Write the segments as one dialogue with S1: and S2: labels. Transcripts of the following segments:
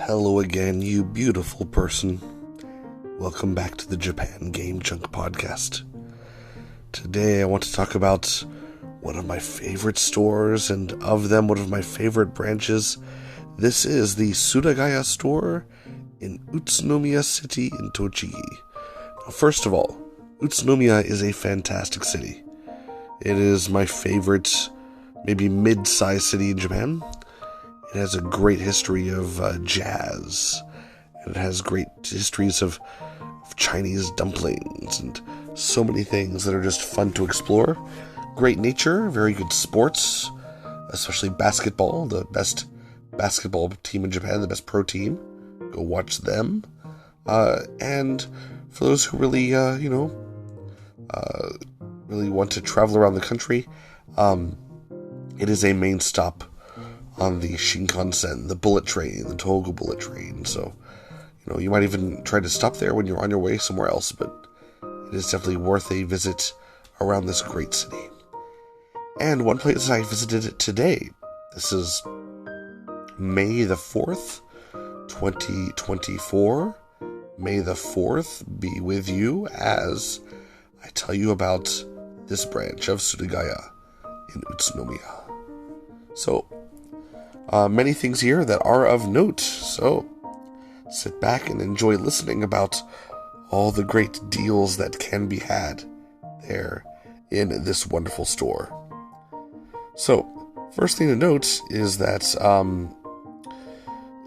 S1: Hello again, you beautiful person. Welcome back to the Japan Game Junk Podcast. Today I want to talk about one of my favorite stores, and of them, one of my favorite branches. This is the Sudagaya store in Utsunomiya City in Tochigi. Now, first of all, Utsunomiya is a fantastic city. It is my favorite, maybe mid-sized city in Japan. It has a great history of jazz, and it has great histories of Chinese dumplings, and so many things that are just fun to explore. Great nature, very good sports, especially basketball, the best basketball team in Japan, the best pro team. Go watch them. And for those who really, really want to travel around the country, it is a main stop on the Shinkansen, the bullet train, the Tohoku bullet train. So, you might even try to stop there when you're on your way somewhere else, but it is definitely worth a visit around this great city. And one place I visited today, this is May the 4th, 2024. May the 4th be with you as I tell you about this branch of Sudagaya in Utsunomiya. So, many things here that are of note, so sit back and enjoy listening about all the great deals that can be had there in this wonderful store. So, first thing to note is that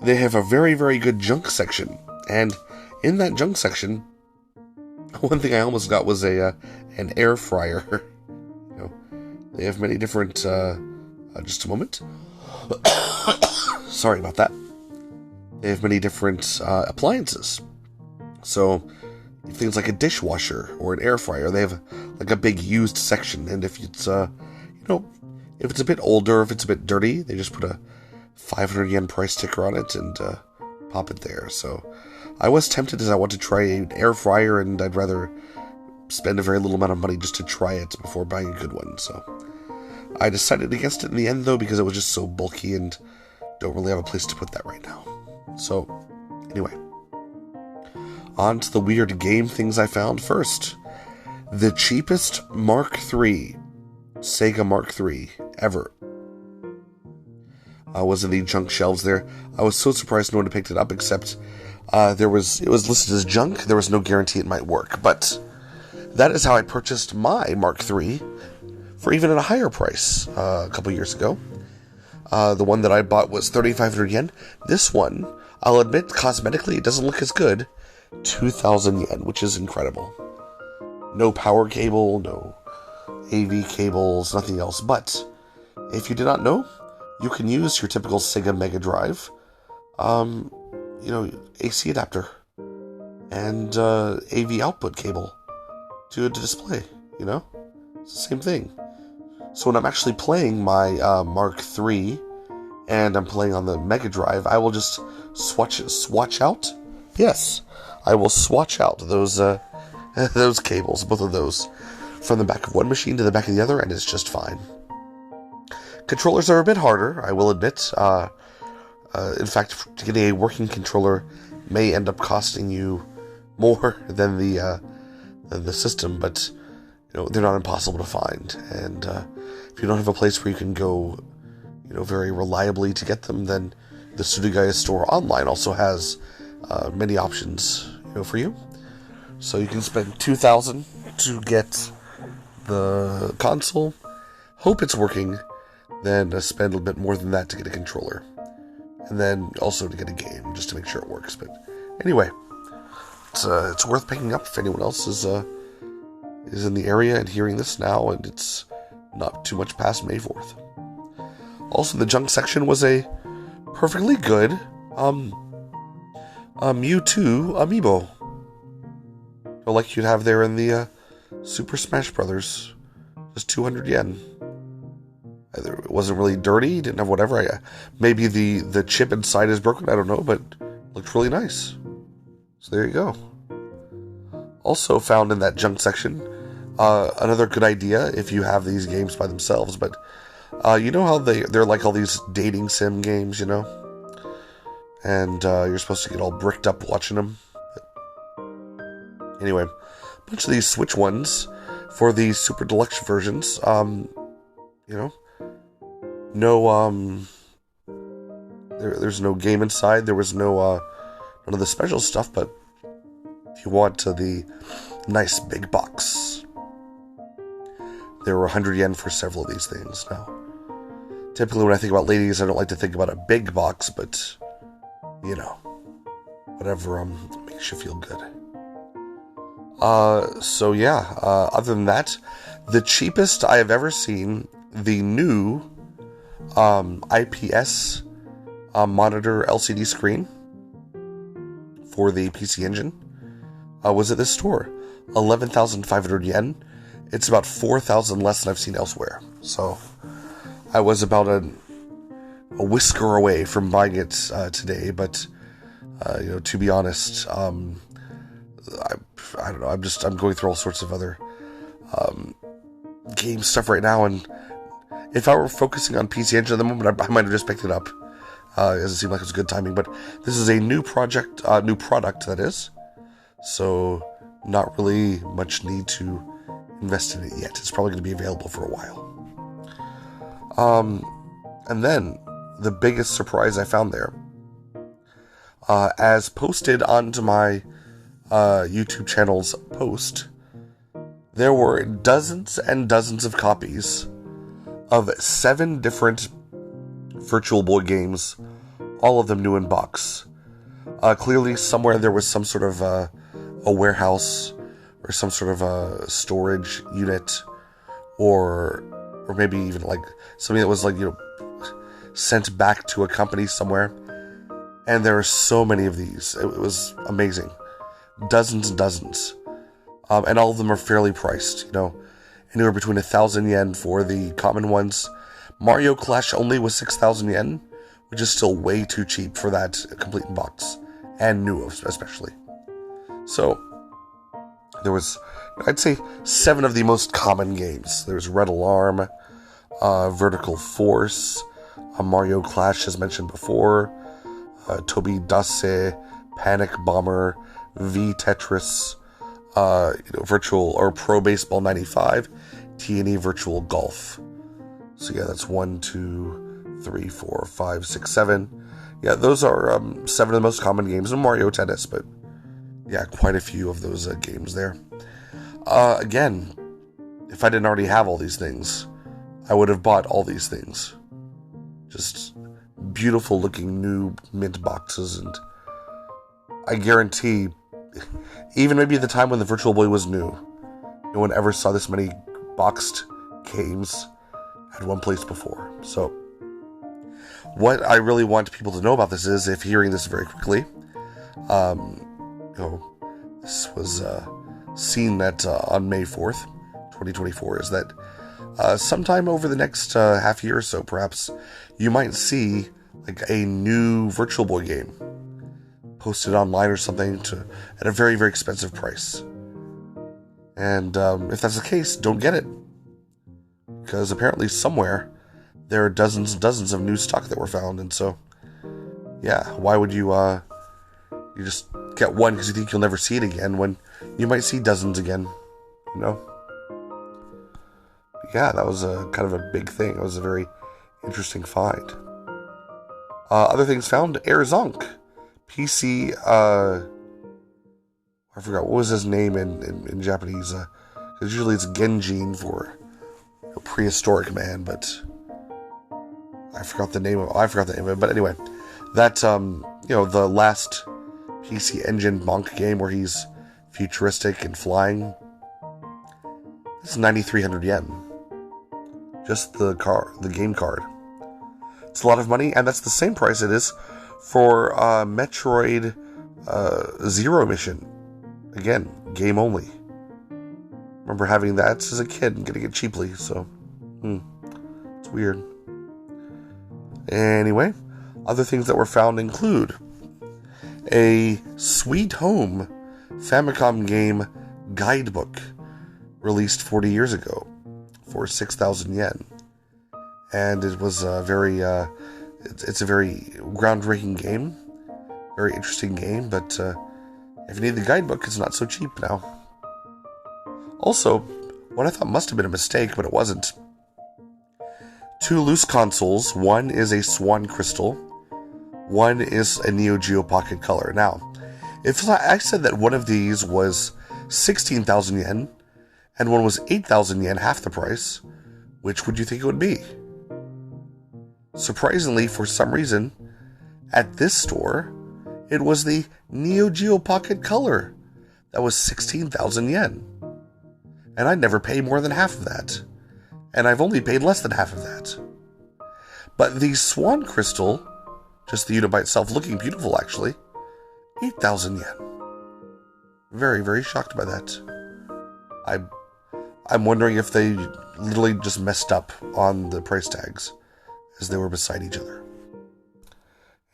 S1: they have a very, very good junk section, and in that junk section, one thing I almost got was an air fryer. They have many different, just a moment. Sorry about that. They have many different appliances. So, things like a dishwasher or an air fryer, they have like a big used section. And if it's, if it's a bit older, if it's a bit dirty, they just put a 500 yen price sticker on it and pop it there. So, I was tempted as I want to try an air fryer, and I'd rather spend a very little amount of money just to try it before buying a good one. So, I decided against it in the end, though, because it was just so bulky and don't really have a place to put that right now. So, anyway, on to the weird game things I found first. The cheapest Mark III, Sega Mark III, ever. Was in the junk shelves there. I was so surprised no one had picked it up, except it was listed as junk. There was no guarantee it might work, but that is how I purchased my Mark III for even at a higher price a couple years ago. The one that I bought was 3,500 yen. This one, I'll admit, cosmetically, it doesn't look as good. 2,000 yen, which is incredible. No power cable, no AV cables, nothing else. But if you did not know, you can use your typical Sega Mega Drive, AC adapter and AV output cable to display. It's the same thing. So when I'm actually playing my Mark III and I'm playing on the Mega Drive, I will just swatch out. Yes, I will swatch out those those cables, both of those, from the back of one machine to the back of the other, and it's just fine. Controllers are a bit harder, I will admit. In fact, getting a working controller may end up costing you more than the system, but they're not impossible to find. And if you don't have a place where you can go, very reliably to get them, then the Sudagaya store online also has many options, for you. So you can spend 2,000 to get the console, hope it's working, then spend a little bit more than that to get a controller, and then also to get a game just to make sure it works. But anyway, it's worth picking up if anyone else is in the area and hearing this now, and it's not too much past May 4th. Also, the junk section was a perfectly good Mewtwo amiibo, like you'd have there in the Super Smash Brothers. Just 200 yen. It wasn't really dirty, didn't have whatever. Maybe the chip inside is broken, I don't know, but looked really nice. So there you go. Also found in that junk section, another good idea if you have these games by themselves, but you know how they're like all these dating sim games, and you're supposed to get all bricked up watching them. But anyway, a bunch of these Switch ones for the Super Deluxe versions. There's no game inside. There was none of the special stuff, but if you want the nice big box, there were 100 yen for several of these things. Now, typically when I think about ladies, I don't like to think about a big box, but, whatever makes you feel good. Other than that, the cheapest I have ever seen, the new IPS monitor LCD screen for the PC Engine was at this store. 11,500 yen. It's about 4,000 less than I've seen elsewhere. So I was about a whisker away from buying it today, but to be honest, I don't know. I'm going through all sorts of other game stuff right now, and if I were focusing on PC Engine at the moment, I might have just picked it up, as it seemed like it was good timing. But this is a new product that is. So not really much need to invest in it yet. It's probably going to be available for a while. And then the biggest surprise I found there, as posted onto my YouTube channel's post, there were dozens and dozens of copies of 7 different Virtual Boy games, all of them new in box. Clearly somewhere there was some sort of a warehouse or some sort of a storage unit, or maybe even like something that was sent back to a company somewhere. And there are so many of these. It was amazing. Dozens and dozens. And all of them are fairly priced, anywhere between 1,000 yen for the common ones. Mario Clash only was 6,000 yen, which is still way too cheap for that complete box, and new especially. So there was, I'd say, 7 of the most common games. There's Red Alarm, Vertical Force, Mario Clash, as mentioned before, Tobi Dase, Panic Bomber, V Tetris, Virtual or Pro Baseball 95, T&E Virtual Golf. So yeah, that's 1, 2, 3, 4, 5, 6, 7. Yeah, those are 7 of the most common games in Mario Tennis, but yeah, quite a few of those games there. Again, if I didn't already have all these things, I would have bought all these things. Just beautiful looking new mint boxes, and I guarantee, even maybe at the time when the Virtual Boy was new, no one ever saw this many boxed games at one place before. So what I really want people to know about this is, if hearing this very quickly, this was seen that on May 4th, 2024, is that sometime over the next half year or so, perhaps, you might see like a new Virtual Boy game posted online or something at a very, very expensive price. And if that's the case, don't get it, because apparently somewhere there are dozens and dozens of new stock that were found. And so, yeah, why would you just get one because you think you'll never see it again when you might see dozens again, Yeah, that was kind of a big thing. It was a very interesting find. Other things found: Air Zonk, PC. I forgot what was his name in Japanese. Because usually it's Genjin for prehistoric man, but I forgot the name of it. But anyway, that the last PC Engine Monk game where he's futuristic and flying. It's 9,300 yen. Just the game card. It's a lot of money, and that's the same price it is for Metroid Zero Mission. Again, game only. Remember having that as a kid and getting it cheaply, so it's weird. Anyway, other things that were found include a Sweet Home Famicom game guidebook released 40 years ago for 6,000 yen. And it was it's a very groundbreaking game. Very interesting game, but if you need the guidebook, it's not so cheap now. Also, what I thought must have been a mistake, but it wasn't. 2 loose consoles. One is a Swan Crystal. One is a Neo Geo Pocket Color. Now, if I said that one of these was 16,000 yen, and one was 8,000 yen, half the price, which would you think it would be? Surprisingly, for some reason, at this store, it was the Neo Geo Pocket Color that was 16,000 yen. And I'd never pay more than half of that. And I've only paid less than half of that. But the Swan Crystal, just the unit by itself, looking beautiful actually, 8,000 yen. Very, very shocked by that. I'm wondering if they literally just messed up on the price tags as they were beside each other.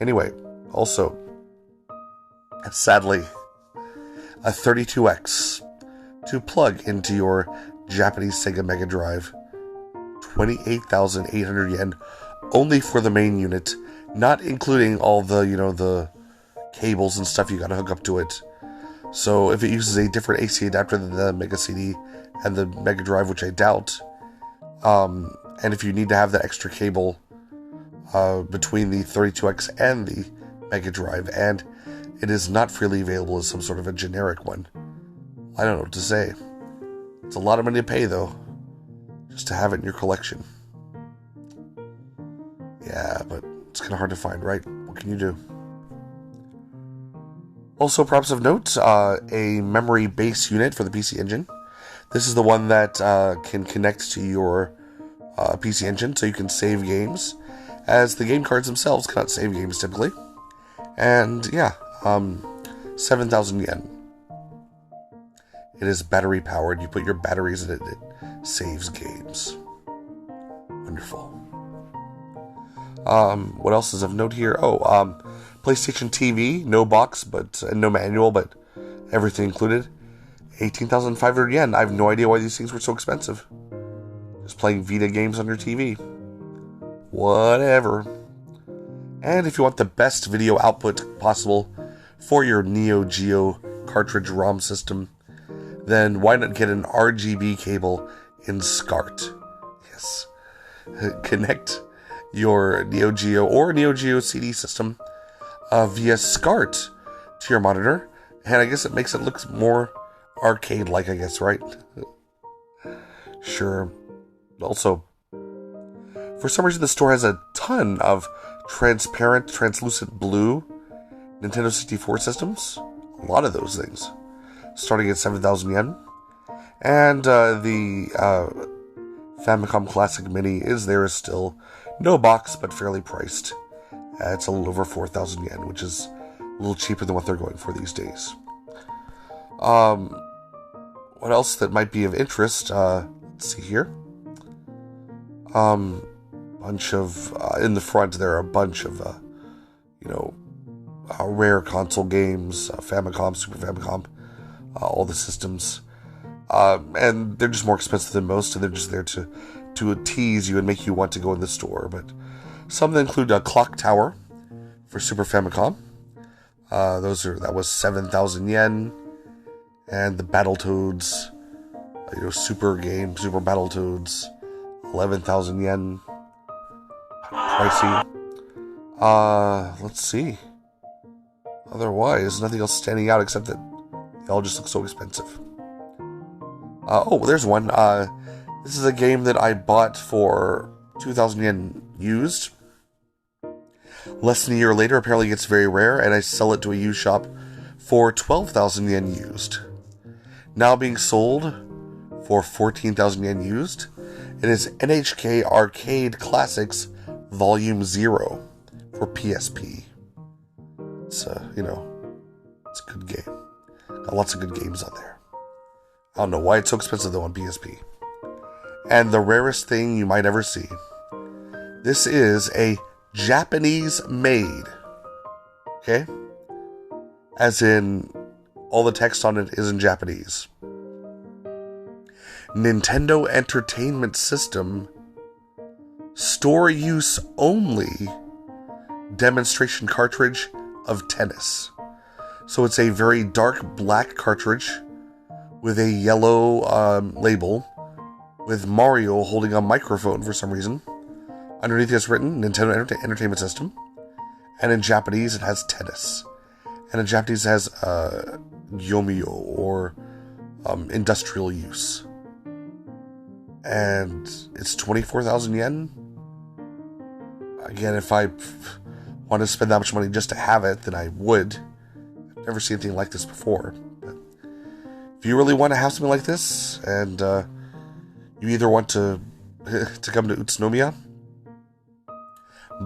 S1: Anyway, also, sadly, a 32X to plug into your Japanese Sega Mega Drive. 28,800 yen only for the main unit, not including all the, the cables and stuff you gotta hook up to it. So if it uses a different AC adapter than the Mega CD and the Mega Drive, which I doubt, and if you need to have that extra cable between the 32X and the Mega Drive, and it is not freely available as some sort of a generic one, I don't know what to say. It's a lot of money to pay, though, just to have it in your collection. Yeah, but it's kind of hard to find, right? What can you do? Also, perhaps of note, a memory base unit for the PC Engine. This is the one that can connect to your PC Engine, so you can save games, as the game cards themselves cannot save games typically. And yeah, 7,000 yen. It is battery powered. You put your batteries in it, it saves games. Wonderful. What else is of note here? PlayStation TV, no box, but no manual, but everything included. 18,500 yen. I have no idea why these things were so expensive. Just playing Vita games on your TV. Whatever. And if you want the best video output possible for your Neo Geo cartridge ROM system, then why not get an RGB cable in SCART? Yes. Connect your Neo Geo or Neo Geo CD system via SCART to your monitor, and I guess it makes it look more arcade-like, I guess, right? Sure. Also, for some reason the store has a ton of transparent, translucent blue Nintendo 64 systems. A lot of those things. Starting at 7,000 yen. And the Famicom Classic Mini is there still. No box, but fairly priced. It's a little over 4,000 yen, which is a little cheaper than what they're going for these days. What else that might be of interest? Let's see here. Bunch of in the front there are a bunch of rare console games, Famicom, Super Famicom, all the systems, and they're just more expensive than most, and they're just there to tease you and make you want to go in the store. But some that include a Clock Tower for Super Famicom. That was 7,000 yen, and the Battletoads, Super Battletoads, 11,000 yen. Pricey. Let's see. Otherwise, nothing else standing out except that they all just look so expensive. There's one. This is a game that I bought for 2,000 yen used. Less than a year later, apparently it gets very rare, and I sell it to a used shop for 12,000 yen used. Now being sold for 14,000 yen used. It is NHK Arcade Classics Volume 0 for PSP. It's, it's a good game. Got lots of good games on there. I don't know why it's so expensive though on PSP. And the rarest thing you might ever see. This is a Japanese made. Okay? As in, all the text on it is in Japanese. Nintendo Entertainment System store use only demonstration cartridge of tennis. So it's a very dark black cartridge with a yellow label with Mario holding a microphone for some reason. Underneath it's written Nintendo Entertainment System. And in Japanese it has tennis. And in Japanese it has Yomio, or industrial use. And it's 24,000 yen. Again, if I want to spend that much money just to have it, then I would. I've never seen anything like this before. But if you really want to have something like this, and you either want to come to Utsunomiya,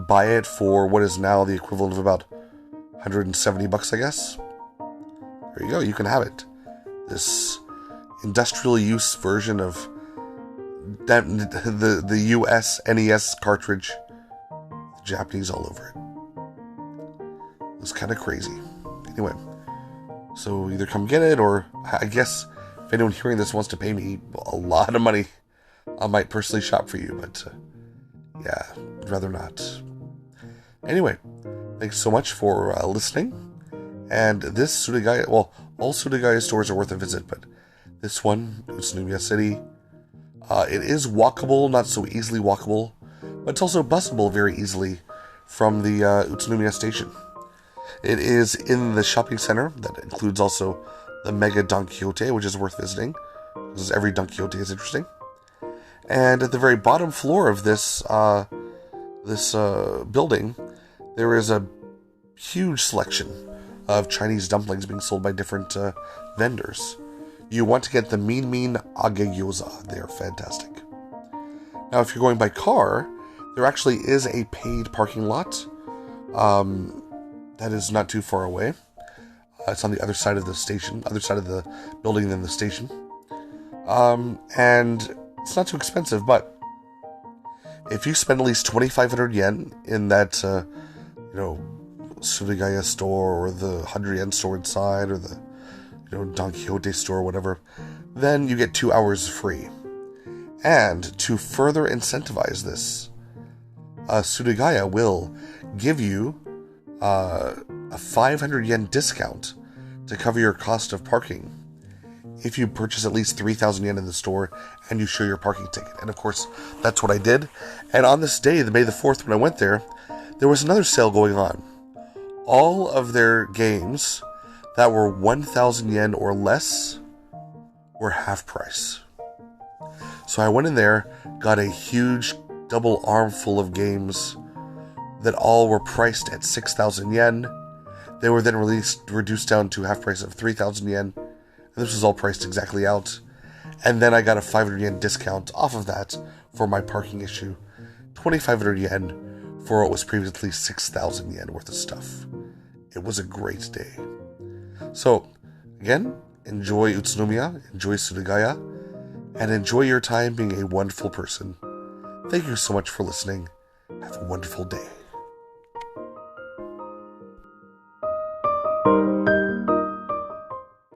S1: buy it for what is now the equivalent of about $170, I guess. There you go, you can have it. This industrial use version of the US NES cartridge, Japanese all over it. It was kind of crazy. Anyway, so either come get it, or I guess if anyone hearing this wants to pay me a lot of money, I might personally shop for you, but yeah, I'd rather not. Anyway, thanks so much for listening. And this Surigaya, well, all Surigaya stores are worth a visit, but this one, Utsunomiya City, it is walkable, not so easily walkable, but it's also busable very easily from the Utsunomiya station. It is in the shopping center that includes also the Mega Don Quixote, which is worth visiting, because every Don Quixote is interesting. And at the very bottom floor of this building, there is a huge selection of Chinese dumplings being sold by different vendors. You want to get the Mean Agegyoza. They are fantastic. Now, if you're going by car, there actually is a paid parking lot that is not too far away. It's on the other side of the station, other side of the building than the station. And it's not too expensive, but if you spend at least 2,500 yen in that, Surigaya store, or the 100 yen store inside, or the, Don Quixote store, or whatever, then you get 2 hours free. And to further incentivize this, Surigaya will give you a 500 yen discount to cover your cost of parking if you purchase at least 3,000 yen in the store and you show your parking ticket. And of course, that's what I did. And on this day, May the 4th, when I went there was another sale going on. All of their games that were 1,000 yen or less were half price. So I went in there, got a huge double armful of games that all were priced at 6,000 yen. They were then reduced down to half price of 3,000 yen. And this was all priced exactly out. And then I got a 500 yen discount off of that for my parking issue. 2,500 yen for what was previously 6,000 yen worth of stuff. It was a great day. So, again, enjoy Utsunomiya, enjoy Surigaya, and enjoy your time being a wonderful person. Thank you so much for listening. Have a wonderful day.